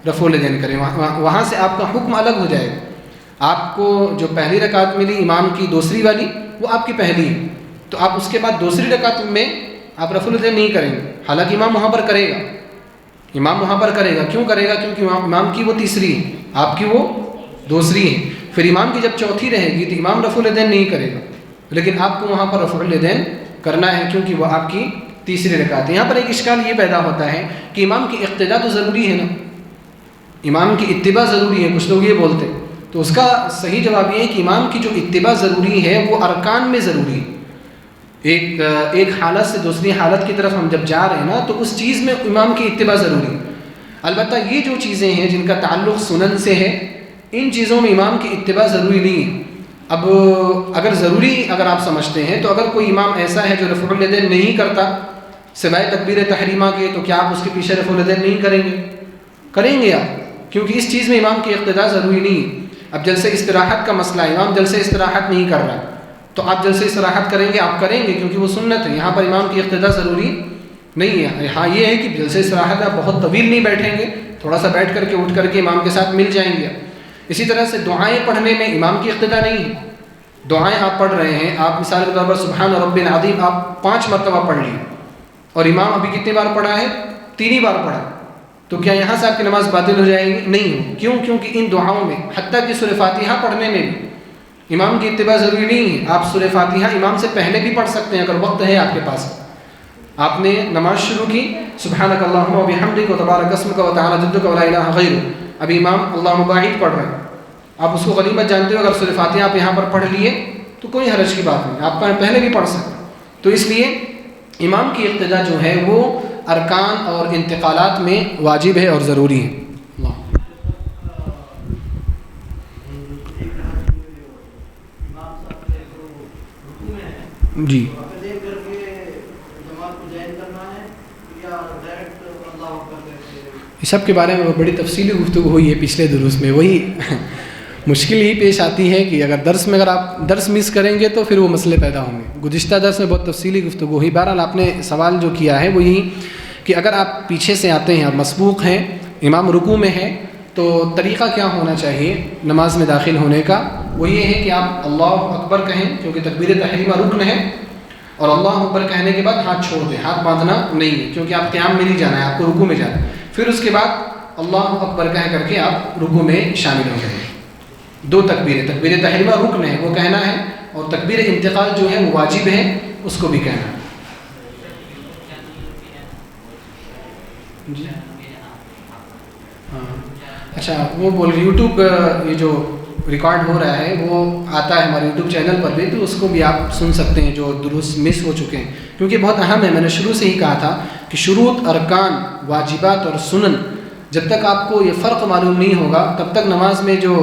رفع الیدین کریں، وہاں سے آپ کا حکم الگ ہو جائے گا، آپ کو جو پہلی رکعت ملی امام کی دوسری والی وہ آپ کی پہلی ہے، تو آپ اس کے بعد دوسری رکعت میں آپ رفع الیدین نہیں کریں گے، حالانکہ امام وہاں پر کرے گا، امام وہاں پر کرے گا، کیوں کرے گا؟ کیونکہ امام کی وہ تیسری ہے، آپ کی وہ دوسری ہے، پھر امام کی جب چوتھی رہے گی تو امام رفع الیدین نہیں کرے گا، لیکن آپ کو وہاں پر رفع الیدین کرنا ہے کیونکہ وہ آپ کی تیسری رکعت ہے۔ یہاں پر ایک اشکال یہ پیدا ہوتا ہے کہ امام کی اقتداء تو ضروری ہے نا، امام کی اتباع ضروری ہے، کچھ لوگ یہ بولتے ہیں، تو اس کا صحیح جواب یہ ہے کہ امام کی جو اتباع ضروری ہے وہ ارکان میں ضروری ہے، ایک حالت سے دوسری حالت کی طرف ہم جب جا رہے ہیں نا تو اس چیز میں امام کی اتباع ضروری ہے، البتہ یہ جو چیزیں ہیں جن کا تعلق سنن سے ہے ان چیزوں میں امام کی اتباع ضروری نہیں ہے۔ اب اگر ضروری اگر آپ سمجھتے ہیں تو اگر کوئی امام ایسا ہے جو رفع الیدین نہیں کرتا سوائے تکبیر تحریمہ کے، تو کیا آپ اس کے پیچھے رفع الیدین نہیں کریں گے؟ کریں گے آپ، کیونکہ اس چیز میں امام کی اقتداء ضروری نہیں ہے۔ اب جلسے استراحت کا مسئلہ، امام جلسے استراحت نہیں کر رہا تو آپ جلسے استراحت کریں گے؟ آپ کریں گے کیونکہ وہ سنت ہے، یہاں پر امام کی اقتداء ضروری نہیں ہے۔ ہاں یہ ہے کہ جلسے استراحت آپ بہت طویل نہیں بیٹھیں گے، تھوڑا سا بیٹھ کر کے اٹھ کر کے امام کے ساتھ مل جائیں گے۔ اسی طرح سے دعائیں پڑھنے میں امام کی اقتداء نہیں ہے، دعائیں آپ پڑھ رہے ہیں، آپ مثال کے طور پر سبحان رب العظیم آپ 5 مرتبہ پڑھ لیے اور امام ابھی کتنی بار پڑھا ہے؟ 3 ہی بار پڑھا، تو کیا یہاں سے آپ کی نماز باطل ہو جائے گی؟ نہیں ہو، کیوں؟ کیونکہ ان دعاؤں میں حتیٰ کہ سورہ فاتحہ پڑھنے میں بھی امام کی اتباع ضروری نہیں ہے، آپ سورہ فاتحہ امام سے پہلے بھی پڑھ سکتے ہیں اگر وقت ہے آپ کے پاس، آپ نے نماز شروع کی سبحانک اللہم و بحمدک و تبارک اسمک و تعالی جدک و لا الہ غیرک، ابھی امام اللہ باعث پڑھ رہے ہیں، آپ اس کو غنیمت جانتے ہو، اگر سورہ فاتحہ آپ یہاں پر پڑھ لیے تو کوئی حرج کی بات نہیں، آپ پہلے بھی پڑھ سکتے. تو اس لیے امام کی اقتداء جو ہے وہ ارکان اور انتقالات میں واجب ہے اور ضروری ہے. جی اس سب کے بارے میں بڑی تفصیلی گفتگو ہوئی ہے پچھلے دروس میں. وہی مشکل ہی پیش آتی ہے کہ اگر آپ درس مس کریں گے تو پھر وہ مسئلے پیدا ہوں گے. گزشتہ درس میں بہت تفصیلی گفتگو ہوئی. بہرحال آپ نے سوال جو کیا ہے وہ یہی کہ اگر آپ پیچھے سے آتے ہیں اور مسبوق ہیں، امام رکوع میں ہے، تو طریقہ کیا ہونا چاہیے نماز میں داخل ہونے کا؟ وہ یہ ہے کہ آپ اللہ اکبر کہیں، کیونکہ تکبیر تحریمہ رکن ہے، اور اللہ اکبر کہنے کے بعد ہاتھ چھوڑ دیں، ہاتھ باندھنا نہیں ہے، کیونکہ آپ قیام میں نہیں جانا ہے، آپ کو رکوع میں جانا ہے. پھر اس کے بعد اللہ اکبر کہہ کر کے آپ رکوع میں شامل ہو جائیں. 2 تکبیریں، تکبیر تحریمہ رکن ہے وہ کہنا ہے، اور تکبیر انتقال جو ہے وہ واجب ہے، اس کو بھی کہنا ہے. جی ہاں اچھا، وہ بول یوٹیوب یہ جو ریکارڈ ہو رہا ہے وہ آتا ہے ہمارے یوٹیوب چینل پر بھی، تو اس کو بھی آپ سن سکتے ہیں جو دروس مس ہو چکے ہیں، کیونکہ بہت اہم ہے. میں نے شروع سے ہی کہا تھا کہ شروط، ارکان، واجبات اور سنن، جب تک آپ کو یہ فرق معلوم نہیں ہوگا تب تک نماز میں جو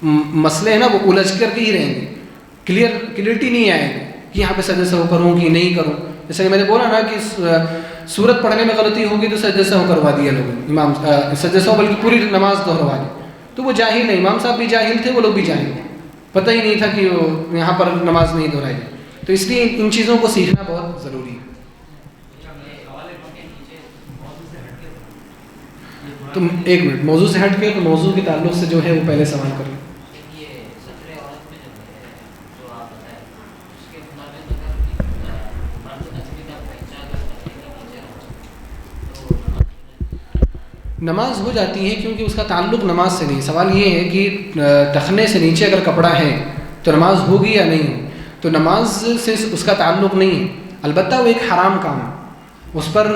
مسئلے ہیں نا وہ الجھ کر کے ہی رہیں گے، کلیئرٹی نہیں آئے گی کہ یہاں پہ سجدہ سہو کروں کہ نہیں کروں. جیسے کہ میں نے بولا نا کہ سورت پڑھنے میں غلطی ہوگی تو سجدہ سہو کروا دیا لوگوں نے، امام سجدہ سہو بلکہ پوری نماز دہروا دی. تو وہ جاہل ہے، امام صاحب بھی جاہل تھے، وہ لوگ بھی جاہل تھے، پتہ ہی نہیں تھا کہ یہاں پر نماز نہیں دہرائی جائے. تو اس لیے ان چیزوں کو سیکھنا بہت ضروری ہے. تو ایک منٹ، موضوع سے ہٹ کے، تو موضوع کے تعلق سے جو ہے وہ پہلے سوال کریں. نماز ہو جاتی ہے کیونکہ اس کا تعلق نماز سے نہیں. سوال یہ ہے کہ ٹخنے سے نیچے اگر کپڑا ہے تو نماز ہوگی یا نہیں؟ تو نماز سے اس کا تعلق نہیں ہے، البتہ وہ ایک حرام کام ہے، اس پر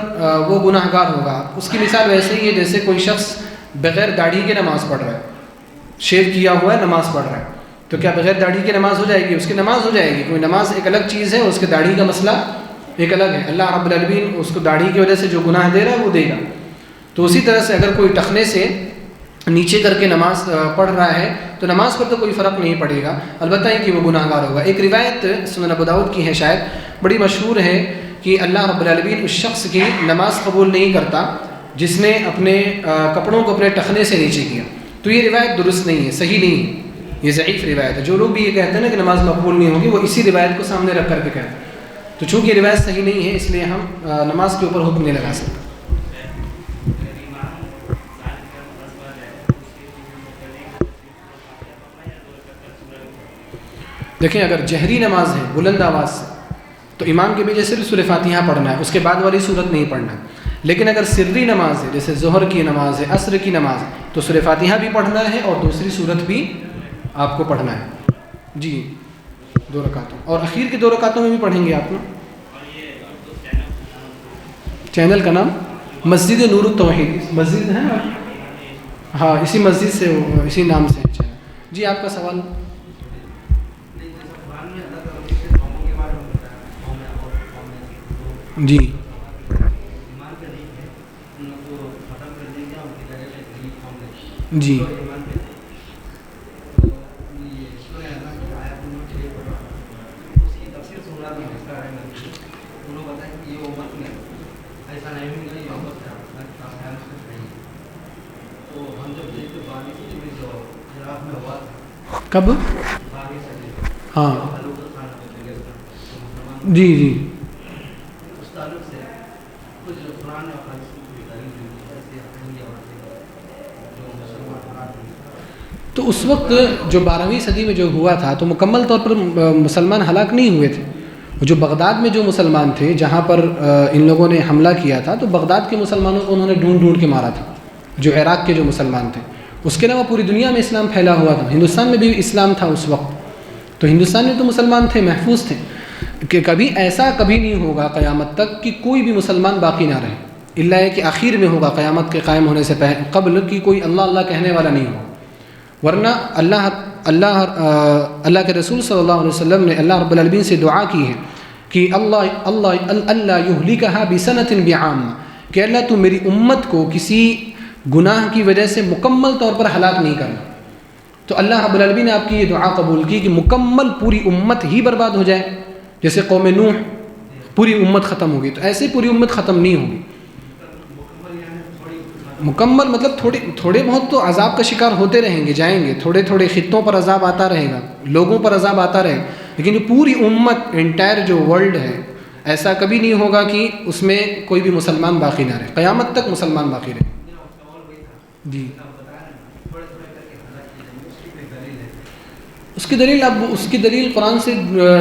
وہ گناہ گار ہوگا. اس کی مثال ویسے ہی ہے جیسے کوئی شخص بغیر داڑھی کے نماز پڑھ رہا ہے، شیو کیا ہوا ہے نماز پڑھ رہا ہے، تو کیا بغیر داڑھی کی نماز ہو جائے گی؟ اس کی نماز ہو جائے گی. کوئی نماز ایک الگ چیز ہے، اس کے داڑھی کا مسئلہ ایک الگ ہے. اللہ رب العالمین اس کو داڑھی کی وجہ سے جو گناہ دے رہا ہے وہ دے گا. تو اسی طرح سے اگر کوئی ٹخنے سے نیچے کر کے نماز پڑھ رہا ہے تو نماز پر تو کوئی فرق نہیں پڑے گا، البتہ یہ کہ وہ گناہ گار ہوگا. ایک روایت سنن ابو داؤد کی ہے، شاید بڑی مشہور ہے، کہ اللہ رب العالمین اس شخص کی نماز قبول نہیں کرتا جس نے اپنے کپڑوں کو اپنے ٹخنے سے نیچے کیا. تو یہ روایت درست نہیں ہے، صحیح نہیں ہے، یہ ضعیف روایت ہے. جو لوگ بھی یہ کہتے ہیں نا کہ نماز مقبول نہیں ہوگی، وہ اسی روایت کو سامنے رکھ کر کے کہتے ہیں. تو چونکہ یہ روایت صحیح نہیں ہے اس لیے ہم نماز کے اوپر حکم نہیں لگا سکتے. دیکھیں اگر جہری نماز ہے بلند آواز سے تو امام کے پیچھے صرف سورہ فاتحہ پڑھنا ہے، اس کے بعد والی صورت نہیں پڑھنا ہے. لیکن اگر سری نماز ہے جیسے ظہر کی نماز ہے، عصر کی نماز ہے، تو سورہ فاتحہ بھی پڑھنا ہے اور دوسری صورت بھی آپ کو پڑھنا ہے. جی 2 رکعتوں، اور اخیر کے 2 رکعتوں میں بھی پڑھیں گے آپ نا. چینل کا نام مسجد نور التوحید مسجد ہے نا، ہاں اسی مسجد سے اسی نام سے ہے چینل. جی آپ کا سوال. جی جی کب؟ ہاں جی جی تو اس وقت جو 12ویں صدی میں جو ہوا تھا تو مکمل طور پر مسلمان ہلاک نہیں ہوئے تھے. جو بغداد میں جو مسلمان تھے جہاں پر ان لوگوں نے حملہ کیا تھا تو بغداد کے مسلمانوں کو انہوں نے ڈھونڈ ڈھونڈ کے مارا تھا. جو عراق کے جو مسلمان تھے، اس کے علاوہ پوری دنیا میں اسلام پھیلا ہوا تھا. ہندوستان میں بھی اسلام تھا اس وقت، تو ہندوستان میں تو مسلمان تھے، محفوظ تھے. کہ کبھی ایسا کبھی نہیں ہوگا قیامت تک کہ کوئی بھی مسلمان باقی نہ رہے، الا ہے کہ آخر میں ہوگا، قیامت کے قائم ہونے سے قبل کی کوئی اللہ اللہ کہنے والا نہیں ہو، ورنہ اللہ کے رسول صلی اللہ علیہ وسلم نے اللہ رب العالمین سے دعا کی ہے کہ اللہ یہلکھا بسنۃ بعامہ، کہ اللہ تو میری امت کو کسی گناہ کی وجہ سے مکمل طور پر ہلاک نہیں کرنا۔ تو اللہ رب العالمین نے آپ کی یہ دعا قبول کی کہ مکمل پوری امت ہی برباد ہو جائے، جیسے قوم نوح پوری امت ختم ہوگی، تو ایسے پوری امت ختم نہیں ہوگی۔ مکمل مطلب تھوڑے بہت تو عذاب کا شکار ہوتے رہیں گے، جائیں گے، تھوڑے خطوں پر عذاب آتا رہے گا، لوگوں پر عذاب آتا رہے گا، لیکن جو پوری امت انٹائر جو ورلڈ ہے، ایسا کبھی نہیں ہوگا کہ اس میں کوئی بھی مسلمان باقی نہ رہے، قیامت تک مسلمان باقی رہے۔ جی اس کی دلیل قرآن سے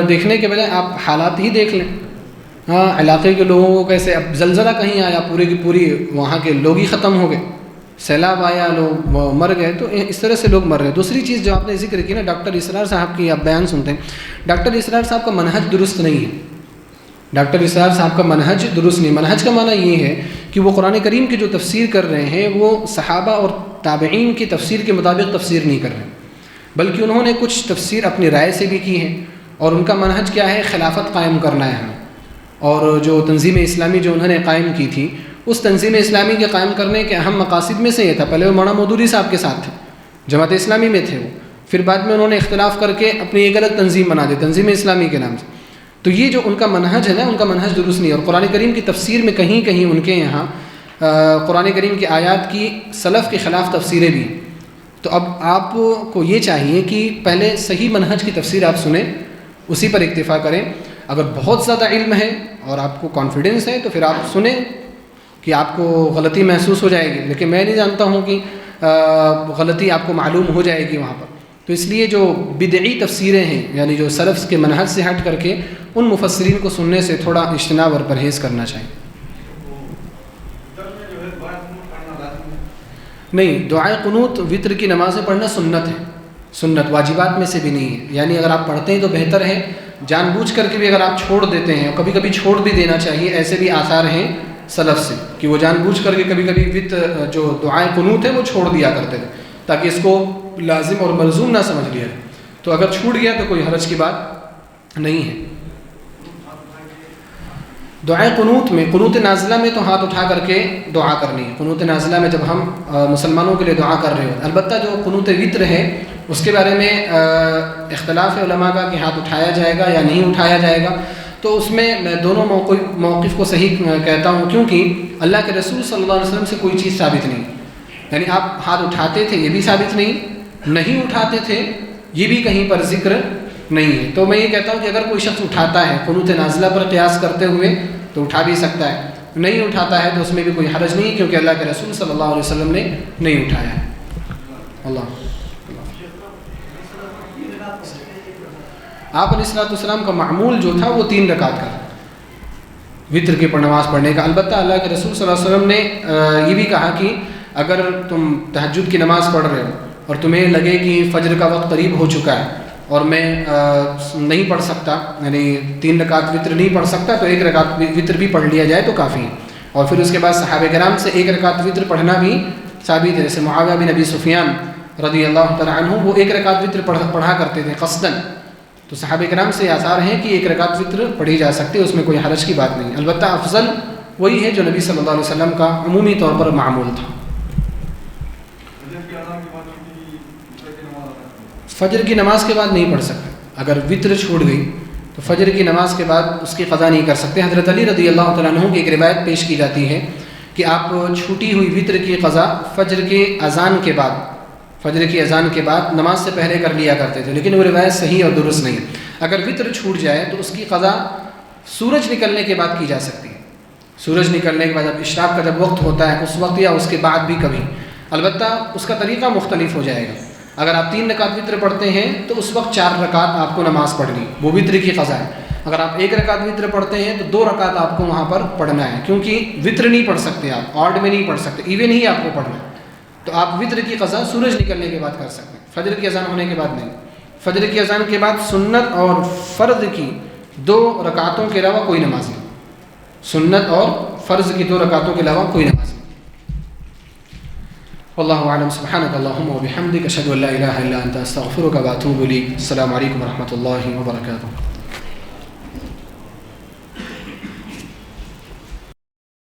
دیکھنے کے بجائے آپ حالات ہی دیکھ لیں۔ ہاں، علاقے کے لوگوں کو کیسے، اب زلزلہ کہیں آیا پورے کی پوری وہاں کے لوگ ہی ختم ہو گئے، سیلاب آیا لوگ مر گئے، تو اس طرح سے لوگ مر گئے۔ دوسری چیز جو آپ نے ذکر کی نا، ڈاکٹر اسرار صاحب کی آپ بیان سنتے ہیں، ڈاکٹر اسرار صاحب کا منہج درست نہیں ہے، ڈاکٹر اسرار صاحب کا منہج درست نہیں۔ منہج کا معنی یہ ہے کہ وہ قرآن کریم کی جو تفسیر کر رہے ہیں وہ صحابہ اور تابعین کی تفسیر کے مطابق تفسیر نہیں کر رہے، بلکہ انہوں نے کچھ تفسیر اپنی رائے سے بھی کی ہے، اور ان کا منہج کیا ہے، خلافت قائم کرنا ہے ہمیں۔ اور جو تنظیم اسلامی جو انہوں نے قائم کی تھی، اس تنظیم اسلامی کے قائم کرنے کے اہم مقاصد میں سے یہ تھا، پہلے وہ مولانا مودودی صاحب کے ساتھ تھے، جماعت اسلامی میں تھے وہ، پھر بعد میں انہوں نے اختلاف کر کے اپنی ایک الگ تنظیم بنا دی، تنظیم اسلامی کے نام سے۔ تو یہ جو ان کا منہج ہے نا، ان کا منہج درست نہیں ہے، اور قرآن کریم کی تفسیر میں کہیں کہیں ان کے یہاں قرآن کریم کی آیات کی سلف کے خلاف تفسیریں بھی ہیں۔ تو اب آپ کو یہ چاہیے کہ پہلے صحیح منہج کی تفسیر آپ سنیں، اسی پر اکتفا کریں۔ اگر بہت زیادہ علم ہے اور آپ کو کانفیڈنس ہے تو پھر آپ سنیں کہ آپ کو غلطی محسوس ہو جائے گی، لیکن میں نہیں جانتا ہوں کہ غلطی آپ کو معلوم ہو جائے گی وہاں پر۔ تو اس لیے جو بدعی تفسیریں ہیں، یعنی جو سلف کے منہج سے ہٹ کر کے ان مفسرین کو سننے سے تھوڑا اجتناب اور پرہیز کرنا چاہیے۔ نہیں، دعائے قنوت وطر کی نماز میں پڑھنا سنت ہے، سنت واجبات میں سے بھی نہیں ہے، یعنی اگر آپ پڑھتے ہیں تو بہتر ہے، جان بوجھ کر کے بھی اگر آپ چھوڑ دیتے ہیں، کبھی کبھی چھوڑ بھی دینا چاہیے، ایسے بھی آثار ہیں سلف سے کہ وہ جان بوجھ کر کے کبھی کبھی وطر جو دعائے قنوت ہے وہ چھوڑ دیا کرتے تھے، تاکہ اس کو لازم اور ملزوم نہ سمجھ لیا ہے۔ تو اگر چھوٹ گیا تو کوئی حرج کی بات نہیں ہے۔ دعائے قنوت میں، قنوت نازلہ میں تو ہاتھ اٹھا کر کے دعا کرنی ہے۔ قنوت نازلہ میں جب ہم مسلمانوں کے لیے دعا کر رہے ہو، البتہ جو قنوت وطر ہے اس کے بارے میں اختلاف علماء کا کہ ہاتھ اٹھایا جائے گا یا نہیں اٹھایا جائے گا، تو اس میں دونوں موقف کو صحیح کہتا ہوں، کیونکہ اللہ کے رسول صلی اللہ علیہ وسلم سے کوئی چیز ثابت نہیں، یعنی آپ ہاتھ اٹھاتے تھے یہ بھی ثابت نہیں اٹھاتے تھے یہ بھی کہیں پر ذکر نہیں ہے۔ تو میں یہ کہتا ہوں کہ اگر کوئی شخص اٹھاتا ہے قنوت نازلہ پر قیاس کرتے ہوئے تو اٹھا بھی سکتا ہے، نہیں اٹھاتا ہے تو اس میں بھی کوئی حرج نہیں، کیونکہ اللہ کے رسول صلی اللہ علیہ وسلم نے نہیں اٹھایا ہے۔ اللہ آپ علیہ السلام کا معمول جو تھا وہ 3 رکعت کا وطر کی نماز پڑھنے کا۔ البتہ اللہ کے رسول صلی اللہ علیہ وسلم نے یہ بھی کہا کہ اگر تم تہجد کی نماز پڑھ رہے ہو اور تمہیں لگے کہ فجر کا وقت قریب ہو چکا ہے اور میں نہیں پڑھ سکتا، یعنی 3 رکعت وطر نہیں پڑھ سکتا، تو 1 رکعت وطر بھی پڑھ لیا جائے تو کافی ہے۔ اور پھر اس کے بعد صحابہ کرام سے 1 رکعت وطر پڑھنا بھی ثابت ہے، جیسے معاویہ بن ابی سفیان رضی اللہ تعالیٰ عنہ وہ 1 رکعت وطر پڑھا کرتے تھے قصداً، تو صحابہ کرام سے آثار ہیں کہ 1 رکعت وطر پڑھی جا سکتی ہے، اس میں کوئی حرج کی بات نہیں۔ البتہ افضل وہی ہے جو نبی صلی اللہ علیہ وسلم کا عمومی طور پر معمول تھا۔ فجر کی نماز کے بعد نہیں پڑھ سکتے، اگر وطر چھوٹ گئی تو فجر کی نماز کے بعد اس کی قضا نہیں کر سکتے۔ حضرت علی رضی اللہ تعالیٰ عنہ کی ایک روایت پیش کی جاتی ہے کہ آپ چھوٹی ہوئی وطر کی قضا فجر کی اذان کے بعد نماز سے پہلے کر لیا کرتے تھے، لیکن وہ روایت صحیح اور درست نہیں ہے۔ اگر وطر چھوٹ جائے تو اس کی قضا سورج نکلنے کے بعد کی جا سکتی ہے، سورج نکلنے کے بعد، جب اشراق کا جب وقت ہوتا ہے اس وقت یا اس کے بعد بھی کبھی، البتہ اس کا طریقہ مختلف ہو جائے گا۔ اگر آپ 3 رکعت وطر پڑھتے ہیں تو اس وقت 4 رکعت آپ کو نماز پڑھنی، وہ وطر کی قضا ہے۔ اگر آپ 1 رکعت وطر پڑھتے ہیں تو 2 رکعت آپ کو وہاں پر پڑھنا ہے، کیونکہ وطر نہیں پڑھ سکتے آپ، آڈ میں نہیں پڑھ سکتے، ایون ہی آپ کو پڑھنا ہے۔ تو آپ وطر کی قضا سورج نکلنے کے بعد کر سکتے ہیں، فجر کی اذان ہونے کے بعد نہیں۔ فجر کی اذان کے بعد سنت اور فرض کی 2 رکعتوں کے علاوہ کوئی نماز نہیں، سنت اور فرض کی 2 رکعتوں کے علاوہ کوئی نماز نہیں۔ واللہ اعلم، سبحانک اللہم و بحمدک، اشہد ان لا الہ الا انت، استغفرک و اتوب الیک۔ السلام علیکم و رحمۃ اللہ وبرکاتہ۔